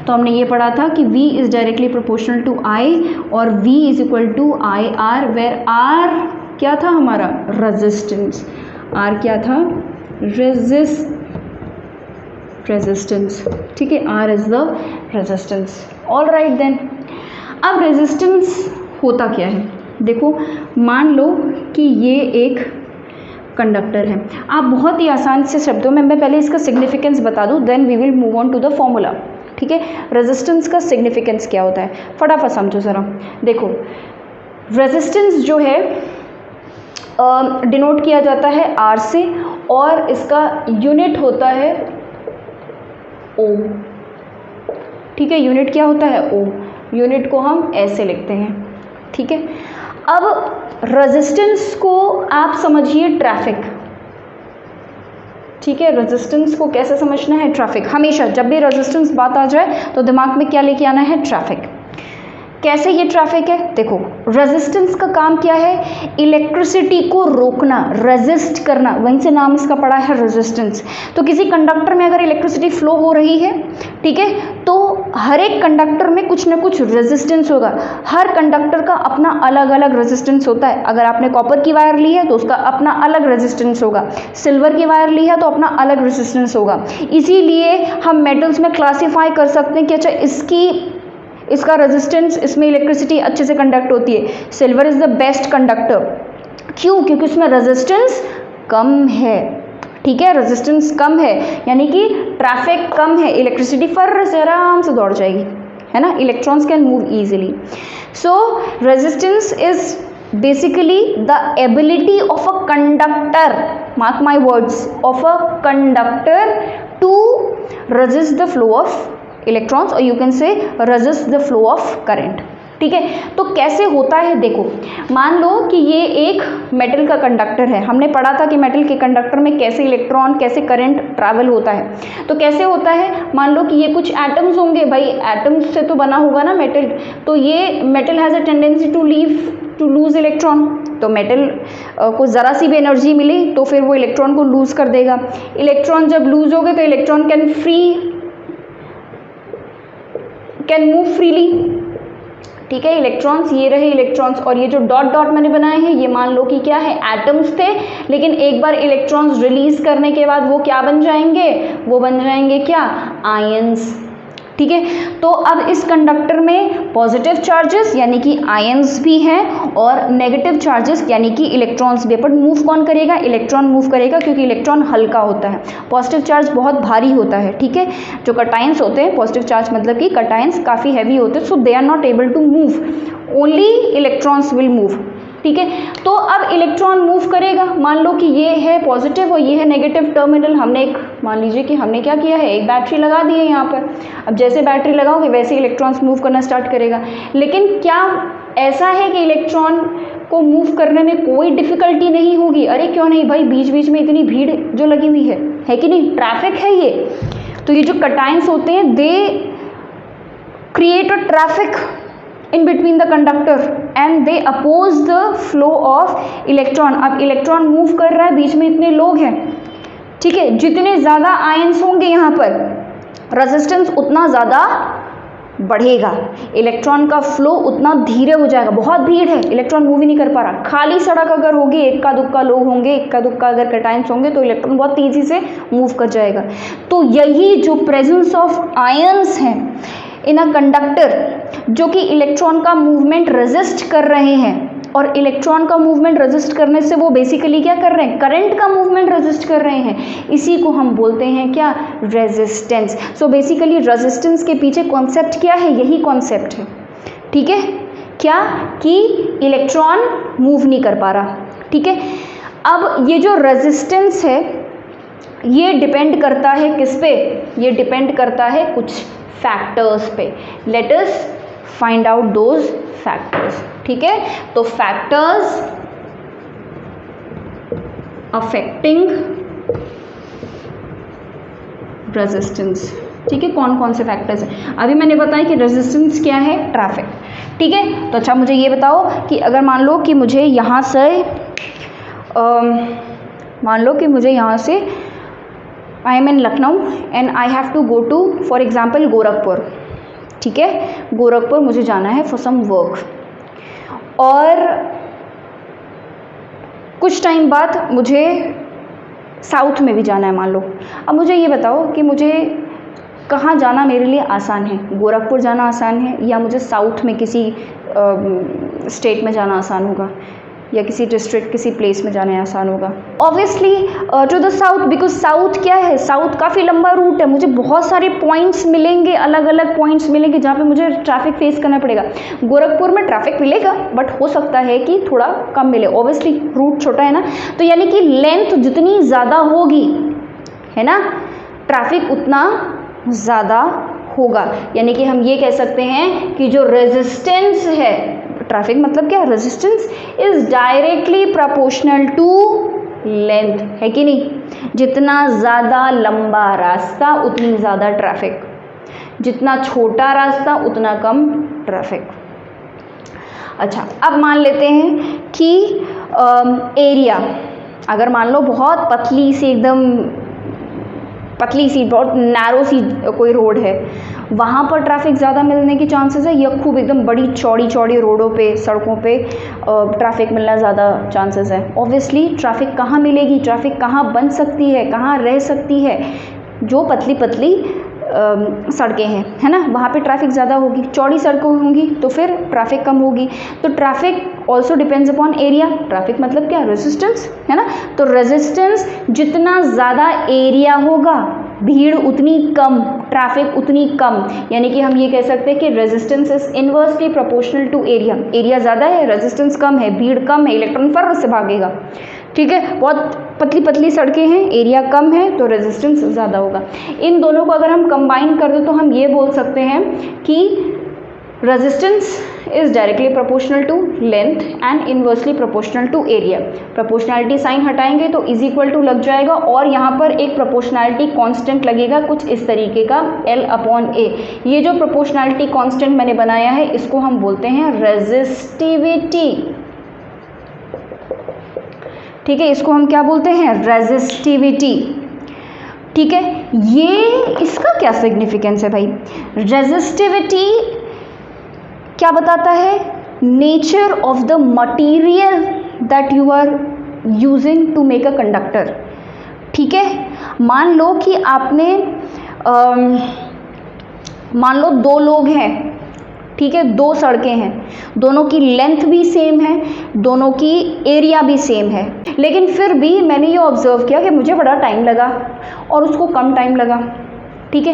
तो हमने ये पढ़ा था कि V is directly proportional to I और V is equal to IR, where R क्या था हमारा, रेजिस्टेंस। R क्या था, रेजिस्टेंस, ठीक है, R is the resistance. All right then, अब रेजिस्टेंस होता क्या है, देखो मान लो कि ये एक कंडक्टर है। आप बहुत ही आसान से शब्दों में, मैं पहले इसका सिग्निफिकेंस बता दूं, then we will move on to the formula, ठीक है। रेजिस्टेंस का सिग्निफिकेंस क्या होता है, फटाफट समझो ज़रा। देखो रेजिस्टेंस जो है डिनोट किया जाता है R से, और इसका यूनिट होता है O, ठीक है। यूनिट क्या होता है, O। यूनिट को हम ऐसे लिखते हैं, ठीक है। अब रेजिस्टेंस को आप समझिए ट्रैफिक, ठीक है। रेजिस्टेंस को कैसे समझना है, ट्रैफिक। हमेशा जब भी रेजिस्टेंस बात आ जाए तो दिमाग में क्या लेके आना है, ट्रैफिक। कैसे ये ट्रैफिक है, देखो रेजिस्टेंस का काम क्या है, इलेक्ट्रिसिटी को रोकना, रेजिस्ट करना, वहीं से नाम इसका पड़ा है रेजिस्टेंस। तो किसी कंडक्टर में अगर इलेक्ट्रिसिटी फ्लो हो रही है, ठीक है, तो हर एक कंडक्टर में कुछ ना कुछ रेजिस्टेंस होगा। हर कंडक्टर का अपना अलग अलग रेजिस्टेंस होता है। अगर आपने कॉपर की वायर ली है तो उसका अपना अलग रेजिस्टेंस होगा, सिल्वर की वायर ली है तो अपना अलग रेजिस्टेंस होगा। इसीलिए हम मेटल्स में क्लासीफाई कर सकते हैं कि अच्छा इसका रेजिस्टेंस, इसमें इलेक्ट्रिसिटी अच्छे से कंडक्ट होती है। Silver is the best conductor, क्यों, क्योंकि उसमें रेजिस्टेंस कम है, ठीक है। रेजिस्टेंस कम है यानी कि ट्रैफिक कम है, इलेक्ट्रिसिटी फर से आराम से दौड़ जाएगी, है ना। Electrons can move easily. So resistance is basically the ability of a conductor, mark my words, of a conductor to resist the flow of electrons, और you can say resist the flow of current, ठीक है। तो कैसे होता है, देखो मान लो कि ये एक मेटल का कंडक्टर है। हमने पढ़ा था कि मेटल के कंडक्टर में कैसे इलेक्ट्रॉन, कैसे करंट ट्रैवल होता है। तो कैसे होता है, मान लो कि ये कुछ एटम्स होंगे, भाई एटम्स से तो बना होगा ना मेटल, तो ये metal has a tendency to lose electron. तो मेटल को ज़रा सी भी एनर्जी मिली तो फिर वो इलेक्ट्रॉन को लूज़ कर देगा। इलेक्ट्रॉन जब लूज़ हो गए तो इलेक्ट्रॉन कैन मूव फ्रीली, ठीक है। इलेक्ट्रॉन्स, ये रहे इलेक्ट्रॉन्स, और ये जो डॉट डॉट मैंने बनाए हैं ये मान लो कि क्या है, एटम्स थे। लेकिन एक बार इलेक्ट्रॉन्स रिलीज करने के बाद वो क्या बन जाएंगे, वो बन जाएंगे क्या, आयंस, ठीक है। तो अब इस कंडक्टर में पॉजिटिव चार्जेस यानी कि आयंस भी हैं, और नेगेटिव चार्जेस यानी कि इलेक्ट्रॉन्स भी। बट मूव कौन करेगा, इलेक्ट्रॉन मूव करेगा, क्योंकि इलेक्ट्रॉन हल्का होता है, पॉजिटिव चार्ज बहुत भारी होता है, ठीक है। जो कटायंस होते हैं, पॉजिटिव चार्ज मतलब कि कटायंस काफ़ी हैवी होते हैं, so they are not able to move, only electrons will move, ठीक है। तो अब इलेक्ट्रॉन मूव करेगा, मान लो कि ये है पॉजिटिव और ये है नेगेटिव टर्मिनल। हमने एक, मान लीजिए कि हमने क्या किया है, एक बैटरी लगा दी है यहाँ पर। अब जैसे बैटरी लगाओगे वैसे इलेक्ट्रॉन्स मूव करना स्टार्ट करेगा। लेकिन क्या ऐसा है कि इलेक्ट्रॉन को मूव करने में कोई डिफिकल्टी नहीं होगी? अरे क्यों नहीं भाई, बीच बीच में इतनी भीड़ जो लगी हुई है कि नहीं, ट्रैफिक है ये। तो ये जो कटायंस होते हैं they create a traffic in between the conductor and they oppose the flow of electron। अब इलेक्ट्रॉन मूव कर रहा है, बीच में इतने लोग हैं, ठीक है। जितने ज़्यादा आयंस होंगे यहाँ पर, रेजिस्टेंस उतना ज़्यादा बढ़ेगा, इलेक्ट्रॉन का फ्लो उतना धीरे हो जाएगा। बहुत भीड़ है, इलेक्ट्रॉन मूव ही नहीं कर पा रहा। खाली सड़क अगर होगी, इक्का दुक्का लोग होंगे, इक्का दुक्का अगर कटायंस होंगे, तो इलेक्ट्रॉन बहुत तेज़ी से मूव कर जाएगा। तो यही जो प्रेजेंस ऑफ आयंस हैं इन अ कंडक्टर, जो कि इलेक्ट्रॉन का मूवमेंट रेजिस्ट कर रहे हैं, और इलेक्ट्रॉन का मूवमेंट रेजिस्ट करने से वो बेसिकली क्या कर रहे हैं, करंट का मूवमेंट रेजिस्ट कर रहे हैं। इसी को हम बोलते हैं क्या, रेजिस्टेंस। सो बेसिकली रेजिस्टेंस के पीछे कॉन्सेप्ट क्या है, यही कॉन्सेप्ट है, ठीक है। क्या कि इलेक्ट्रॉन मूव नहीं कर पा रहा, ठीक है। अब ये जो रेजिस्टेंस है ये डिपेंड करता है किस पे, ये डिपेंड करता है कुछ फैक्टर्स पे। Let us find out those factors, ठीक है। तो फैक्टर्स अफेक्टिंग रेजिस्टेंस, ठीक है। कौन कौन से फैक्टर्स हैं, अभी मैंने बताया कि रेजिस्टेंस क्या है, ट्रैफिक, ठीक है। तो अच्छा मुझे ये बताओ कि अगर मान लो कि मुझे यहाँ से I am in Lucknow and I have to go to for example Gorakhpur, ठीक है, गोरखपुर मुझे जाना है फॉर सम वर्क, और कुछ टाइम बाद मुझे साउथ में भी जाना है मान लो। अब मुझे ये बताओ कि मुझे कहाँ जाना मेरे लिए आसान है, गोरखपुर जाना आसान है या मुझे साउथ में किसी स्टेट में जाना आसान होगा, या किसी डिस्ट्रिक्ट किसी प्लेस में जाना आसान होगा? Obviously to the south, because south क्या है, साउथ काफ़ी लंबा रूट है, मुझे बहुत सारे पॉइंट्स मिलेंगे, अलग अलग पॉइंट्स मिलेंगे जहाँ पे मुझे ट्रैफिक फेस करना पड़ेगा। गोरखपुर में ट्रैफिक मिलेगा बट हो सकता है कि थोड़ा कम मिले, ऑब्वियसली रूट छोटा है ना, तो यानी कि लेंथ जितनी ज़्यादा होगी है ना, ट्रैफिक उतना ज़्यादा होगा। यानी कि हम ये कह सकते हैं कि जो रेजिस्टेंस है, ट्रैफिक मतलब क्या, resistance is directly proportional to length, है कि नहीं? जितना ज़्यादा लंबा रास्ता उतनी ज़्यादा ट्रैफिक, जितना छोटा रास्ता उतना कम ट्रैफिक। अच्छा, अब मान लेते हैं कि एरिया, अगर मान लो बहुत पतली सी, एकदम पतली सी, बहुत नैरो सी कोई रोड है, वहाँ पर ट्रैफिक ज़्यादा मिलने की चांसेस है, या खूब एकदम बड़ी चौड़ी चौड़ी रोडों पे, सड़कों पे ट्रैफिक मिलना ज़्यादा चांसेस है? ऑब्वियसली ट्रैफिक कहाँ मिलेगी, ट्रैफिक कहाँ बन सकती है, कहाँ रह सकती है? जो पतली पतली सड़कें हैं, है ना, वहाँ पे ट्रैफिक ज़्यादा होगी। चौड़ी सड़कें होंगी तो फिर ट्रैफिक कम होगी। तो traffic also depends upon area. Traffic मतलब क्या, रेजिस्टेंस, है ना। तो रेजिस्टेंस जितना ज़्यादा एरिया होगा, भीड़ उतनी कम, ट्रैफिक उतनी कम। यानी कि हम ये कह सकते हैं कि resistance is inversely proportional to area. Area ज़्यादा है, रेजिस्टेंस कम है, भीड़ कम है, इलेक्ट्रॉन फर्र से भागेगा। ठीक है, बहुत पतली पतली सड़कें हैं, एरिया कम है तो रेजिस्टेंस ज़्यादा होगा। इन दोनों को अगर हम कंबाइन कर दें तो हम ये बोल सकते हैं कि resistance is directly proportional to length and inversely proportional to area. Proportionality sign हटाएंगे तो इज इक्वल टू लग जाएगा, और यहाँ पर एक प्रोपोर्शनैलिटी कांस्टेंट लगेगा कुछ इस तरीके का, L/A। ये जो प्रोपोर्शनैलिटी कांस्टेंट मैंने बनाया है इसको हम बोलते हैं रेजिस्टिविटी। ठीक है, इसको हम क्या बोलते हैं, रेजिस्टिविटी। ठीक है, ये इसका क्या सिग्निफिकेंस है भाई? रेजिस्टिविटी क्या बताता है? Nature of the material that you are using to make a conductor. ठीक है, मान लो कि आपने मान लो दो लोग हैं, ठीक है, दो सड़कें हैं, दोनों की लेंथ भी सेम है, दोनों की एरिया भी सेम है, लेकिन फिर भी मैंने ये ऑब्जर्व किया कि मुझे बड़ा टाइम लगा और उसको कम टाइम लगा। ठीक है,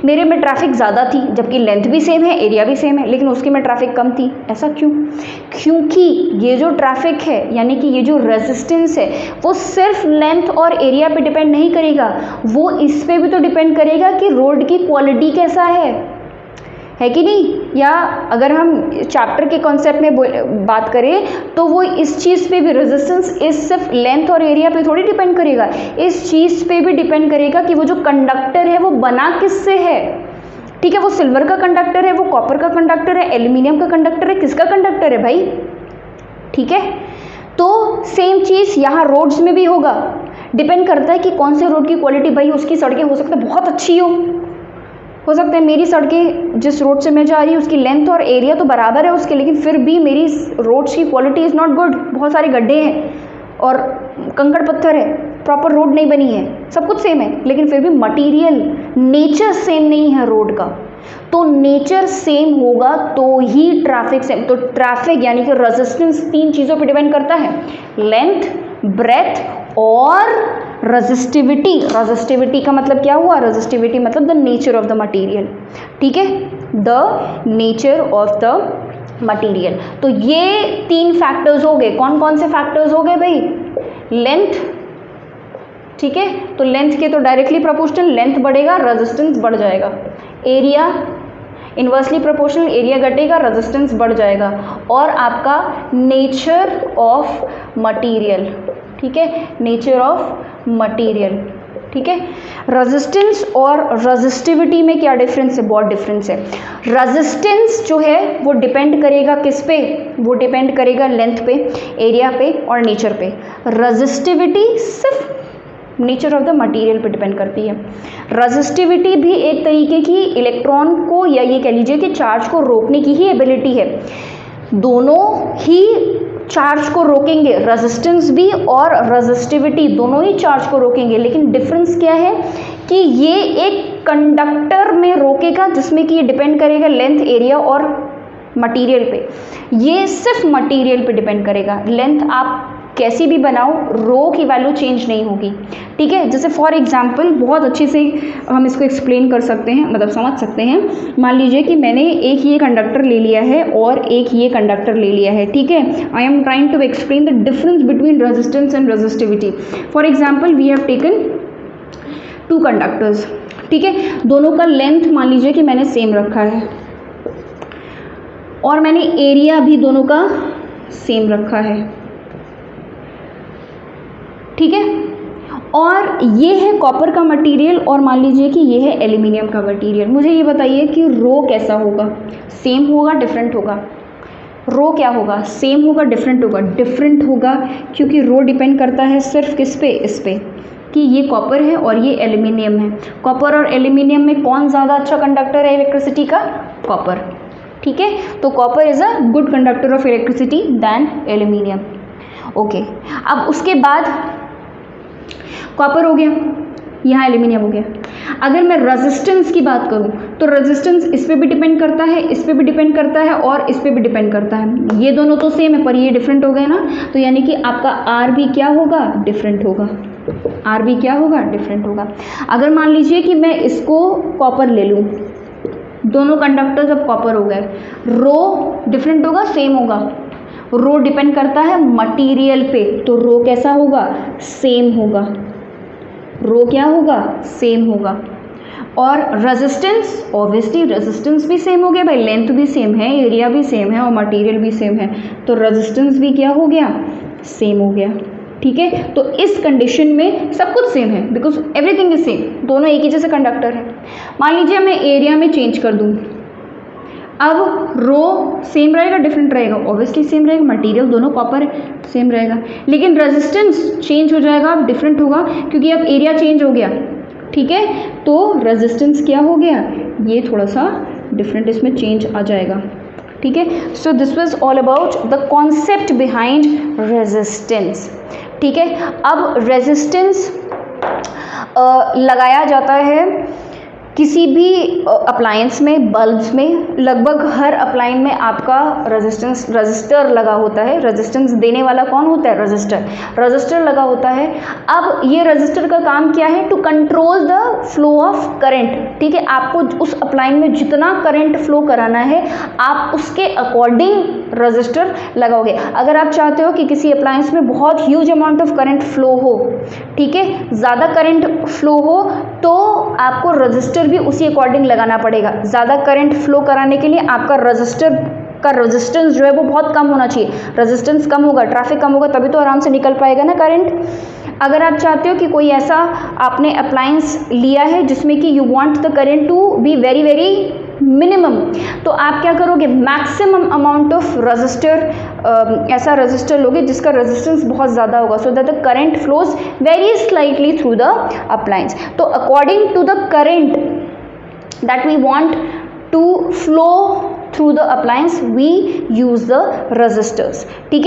मेरे में ट्रैफिक ज़्यादा थी जबकि लेंथ भी सेम है, एरिया भी सेम है, लेकिन उसकी में ट्रैफिक कम थी। ऐसा क्यों? क्योंकि ये जो ट्रैफिक है, यानी कि ये जो रेजिस्टेंस है, वो सिर्फ लेंथ और एरिया पे डिपेंड नहीं करेगा, वो इस पे भी तो डिपेंड करेगा कि रोड की क्वालिटी कैसा है कि नहीं। या अगर हम चैप्टर के कॉन्सेप्ट में बात करें तो वो इस चीज़ पे भी, रेजिस्टेंस इस सिर्फ लेंथ और एरिया पे थोड़ी डिपेंड करेगा, इस चीज़ पे भी डिपेंड करेगा कि वो जो कंडक्टर है वो बना किससे है। ठीक है, वो सिल्वर का कंडक्टर है, वो कॉपर का कंडक्टर है, एल्यूमिनियम का कंडक्टर है, किसका कंडक्टर है भाई? ठीक है, तो सेम चीज़ यहाँ रोड्स में भी होगा, डिपेंड करता है कि कौन से रोड की क्वालिटी। भाई उसकी सड़कें हो सकता है बहुत अच्छी हो सकता है मेरी सड़कें जिस रोड से मैं जा रही हूँ उसकी लेंथ और एरिया तो बराबर है उसके, लेकिन फिर भी मेरी रोड्स की क्वालिटी इज़ नॉट गुड, बहुत सारे गड्ढे हैं और कंकड़ पत्थर है, प्रॉपर रोड नहीं बनी है, सब कुछ सेम है, लेकिन फिर भी मटेरियल, नेचर सेम नहीं है रोड का। तो नेचर सेम होगा तो ही ट्रैफिक सेम। तो ट्रैफिक यानी कि रेजिस्टेंस तीन चीज़ों पर डिपेंड करता है, लेंथ, ब्रेथ और रेजिस्टिविटी। रेजिस्टिविटी का मतलब क्या हुआ? रेजिस्टिविटी मतलब the nature of the material. ठीक है, the nature of the material. तो ये तीन फैक्टर्स हो गए। कौन कौन से फैक्टर्स हो गए भाई? लेंथ, ठीक है, तो लेंथ के तो डायरेक्टली प्रोपोर्शनल, लेंथ बढ़ेगा रेजिस्टेंस बढ़ जाएगा। एरिया इन्वर्सली प्रोपोर्शनल, एरिया घटेगा रेजिस्टेंस बढ़ जाएगा। और आपका नेचर ऑफ मटेरियल, ठीक है, नेचर ऑफ मटेरियल। ठीक है, रेजिस्टेंस और रेजिस्टिविटी में क्या डिफरेंस है? बहुत डिफरेंस है। रेजिस्टेंस जो है वो डिपेंड करेगा किस पे? वो डिपेंड करेगा लेंथ पे, एरिया पे और नेचर पे। रेजिस्टिविटी सिर्फ नेचर ऑफ द मटेरियल पे डिपेंड करती है। रजिस्टिविटी भी एक तरीके की इलेक्ट्रॉन को या ये कह लीजिए कि चार्ज को रोकने की ही एबिलिटी है। दोनों ही चार्ज को रोकेंगे, रेजिस्टेंस भी और रजिस्टिविटी दोनों ही चार्ज को रोकेंगे, लेकिन डिफरेंस क्या है कि ये एक कंडक्टर में रोकेगा जिसमें कि ये डिपेंड करेगा लेंथ, एरिया और मटेरियल पे। ये सिर्फ मटेरियल पे डिपेंड करेगा। लेंथ आप कैसी भी बनाओ, रो की वैल्यू चेंज नहीं होगी, ठीक है। जैसे फॉर एग्जांपल बहुत अच्छे से हम इसको एक्सप्लेन कर सकते हैं, मतलब समझ सकते हैं। मान लीजिए कि मैंने एक ये कंडक्टर ले लिया है और एक ये कंडक्टर ले लिया है, ठीक है। I am trying to explain the difference between resistance and resistivity. For example we have taken 2 conductors, ठीक है। दोनों का लेंथ मान लीजिए कि मैंने सेम रखा है और मैंने एरिया भी दोनों का सेम रखा है, ठीक है। और ये है कॉपर का मटेरियल और मान लीजिए कि ये है एल्यूमिनियम का मटेरियल। मुझे ये बताइए कि रो कैसा होगा, सेम होगा डिफरेंट होगा? रो क्या होगा, सेम होगा डिफरेंट होगा? डिफरेंट होगा, क्योंकि रो डिपेंड करता है सिर्फ किस पे, इस पे कि ये कॉपर है और ये एल्यूमिनियम है। कॉपर और एल्यूमिनियम में कौन ज़्यादा अच्छा कंडक्टर है इलेक्ट्रिसिटी का? कॉपर, ठीक है। तो copper is a good conductor of electricity than aluminium. Okay, अब उसके बाद कॉपर हो गया, यहाँ एल्यूमिनियम हो गया। अगर मैं रेजिस्टेंस की बात करूँ तो रेजिस्टेंस इस पे भी डिपेंड करता है, इस पे भी डिपेंड करता है और इस पे भी डिपेंड करता है। ये दोनों तो सेम है पर ये डिफरेंट हो गए ना, तो यानी कि आपका आर भी क्या होगा, डिफरेंट होगा। आर भी क्या होगा, डिफरेंट होगा। अगर मान लीजिए कि मैं इसको कॉपर ले लूँ, दोनों कंडक्टर्स अब कॉपर हो गए, रो डिफरेंट होगा सेम होगा? रो डिपेंड करता है मटेरियल पे, तो रो कैसा होगा, सेम होगा। रो क्या होगा, सेम होगा। और रेजिस्टेंस, ऑब्वियसली रेजिस्टेंस भी सेम हो गया भाई, लेंथ भी सेम है, एरिया भी सेम है और मटेरियल भी सेम है, तो रेजिस्टेंस भी क्या हो गया, सेम हो गया, ठीक है। तो इस कंडीशन में सब कुछ सेम है, बिकॉज एवरीथिंग इज सेम, दोनों एक ही जैसे कंडक्टर है। मान लीजिए मैं एरिया में चेंज कर दूँ, अब रो सेम रहेगा डिफरेंट रहेगा? ऑब्वियसली सेम रहेगा, मटेरियल दोनों कॉपर है, सेम रहेगा। लेकिन रेजिस्टेंस चेंज हो जाएगा, अब डिफरेंट होगा, क्योंकि अब एरिया चेंज हो गया, ठीक है। तो रेजिस्टेंस क्या हो गया, ये थोड़ा सा डिफरेंट इसमें चेंज आ जाएगा, ठीक है। So this was all about the concept behind resistance, ठीक है। अब रेजिस्टेंस लगाया जाता है किसी भी अप्लायंस में, बल्ब्स में, लगभग हर अप्लायंस में आपका रजिस्टर लगा होता है। रेजिस्टेंस देने वाला कौन होता है, रजिस्टर लगा होता है। अब ये रजिस्टर का काम क्या है, to control the flow of current, ठीक है। आपको उस अप्लायंस में जितना करंट फ्लो कराना है आप उसके अकॉर्डिंग रजिस्टर लगाओगे। अगर आप चाहते हो कि किसी अप्लायंस में बहुत huge amount of current flow हो, ठीक है, ज़्यादा करंट फ्लो हो, तो आपको रजिस्टर भी उसी अकॉर्डिंग लगाना पड़ेगा। ज़्यादा करंट फ्लो कराने के लिए आपका रजिस्टर का रेजिस्टेंस जो है वो बहुत कम होना चाहिए। रेजिस्टेंस कम होगा, ट्रैफिक कम होगा, तभी तो आराम से निकल पाएगा ना करंट। अगर आप चाहते हो कि कोई ऐसा आपने अप्लायंस लिया है जिसमें कि you want the current to be very very minimum, तो आप क्या करोगे, मैक्सिमम अमाउंट ऑफ रजिस्टर, ऐसा रजिस्टर लोगे जिसका रेजिस्टेंस बहुत ज़्यादा होगा, so that the current flows very slightly through the appliance. तो according to the current that we want to flow through the appliance we use the resistors, ठीक है।